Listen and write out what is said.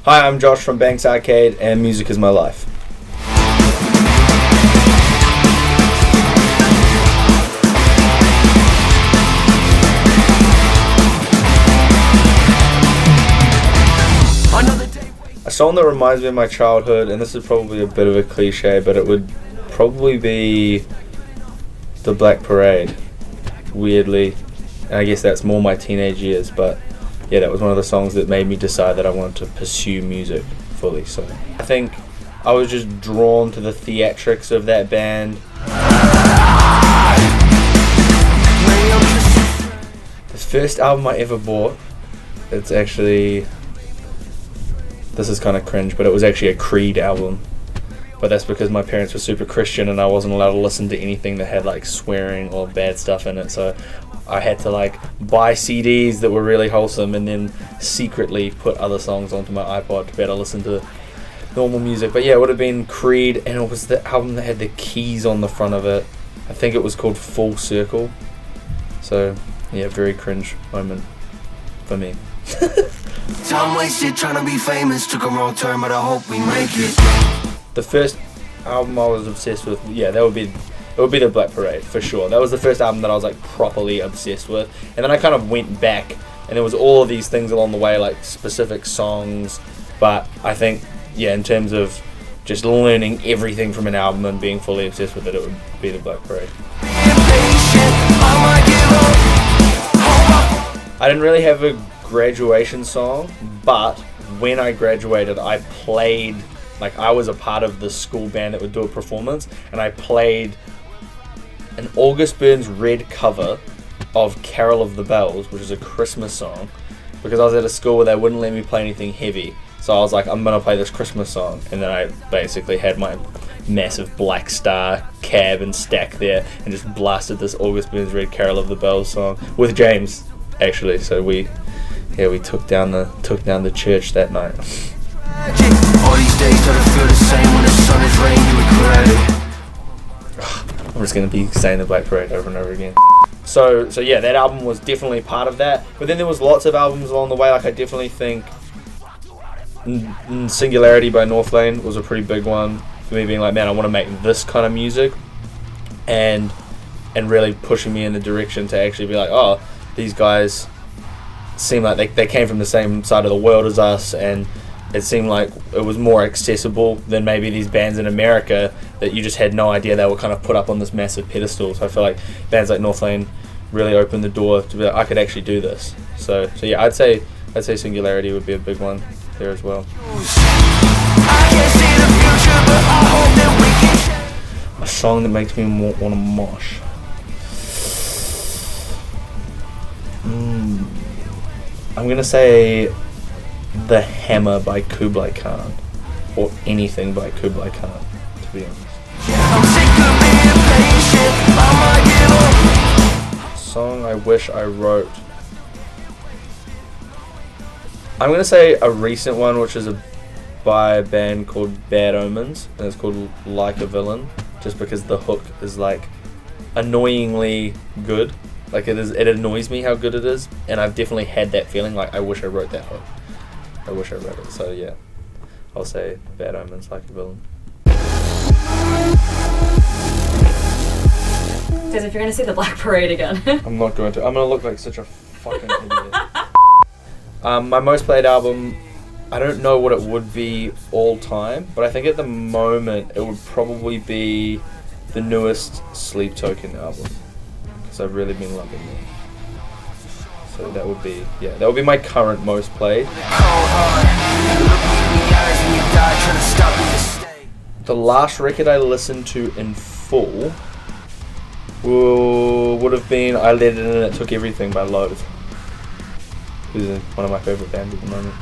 Hi, I'm Josh from Banks Arcade, and music is my life. A song that reminds me of my childhood, and this is probably a bit of a cliche, but it would probably be The Black Parade, weirdly. And I guess that's more my teenage years, but yeah, that was one of the songs that made me decide that I wanted to pursue music fully. So I think I was just drawn to the theatrics of that band. The first album I ever bought, it's actually, this is kind of cringe, but it was actually a Creed album. But that's because my parents were super Christian and I wasn't allowed to listen to anything that had like swearing or bad stuff in it. So I had to like buy CDs that were really wholesome and then secretly put other songs onto my iPod to be able to listen to normal music. But yeah, it would have been Creed, and it was the album that had the keys on the front of it. I think it was called Full Circle. So yeah, very cringe moment for me. Time wasted trying to be famous, took a wrong turn, but I hope we make it. The first album I was obsessed with, yeah, it would be The Black Parade for sure. That was the first album that I was like properly obsessed with, and then I kind of went back, and there was all of these things along the way, like specific songs. But I think, yeah, in terms of just learning everything from an album and being fully obsessed with it, it would be The Black Parade. I didn't really have a graduation song, but when I graduated, I played, like I was a part of the school band that would do a performance, and I played an August Burns Red cover of Carol of the Bells, which is a Christmas song, because I was at a school where they wouldn't let me play anything heavy. So I was like, I'm gonna play this Christmas song, and then I basically had my massive Black Star cab and stack there and just blasted this August Burns Red Carol of the Bells song with James, actually. So we took down the church that night. All these days don't feel the same when the sun is rain, you regret it. I'm just going to be saying The Black Parade over and over again. So yeah, that album was definitely part of that. But then there was lots of albums along the way. Like I definitely think Singularity by Northlane was a pretty big one for me, being like, man, I want to make this kind of music, and really pushing me in the direction to actually be like, oh, these guys seem like they came from the same side of the world as us, and it seemed like it was more accessible than maybe these bands in America that you just had no idea they were kind of put up on this massive pedestal. So I feel like bands like Northlane really opened the door to be like, I could actually do this. So yeah, I'd say Singularity would be a big one there as well. A song that makes me want to mosh. I'm gonna say The Hammer by Kublai Khan, or anything by Kublai Khan, to be honest. Song I wish I wrote. I'm gonna say a recent one, which is by a band called Bad Omens, and it's called Like a Villain, just because the hook is like annoyingly good. Like it annoys me how good it is, and I've definitely had that feeling like I wish I wrote that hook. I wish I wrote it. So yeah, I'll say Bad Omens, Like a Villain. Because if you're going to say The Black Parade again. I'm not going to. I'm going to look like such a fucking idiot. My most played album, I don't know what it would be all time, but I think at the moment it would probably be the newest Sleep Token album, because I've really been loving it. So that would be my current most played. The last record I listened to in full would have been I Let It In and It Took Everything by Loathe, who's one of my favourite bands at the moment.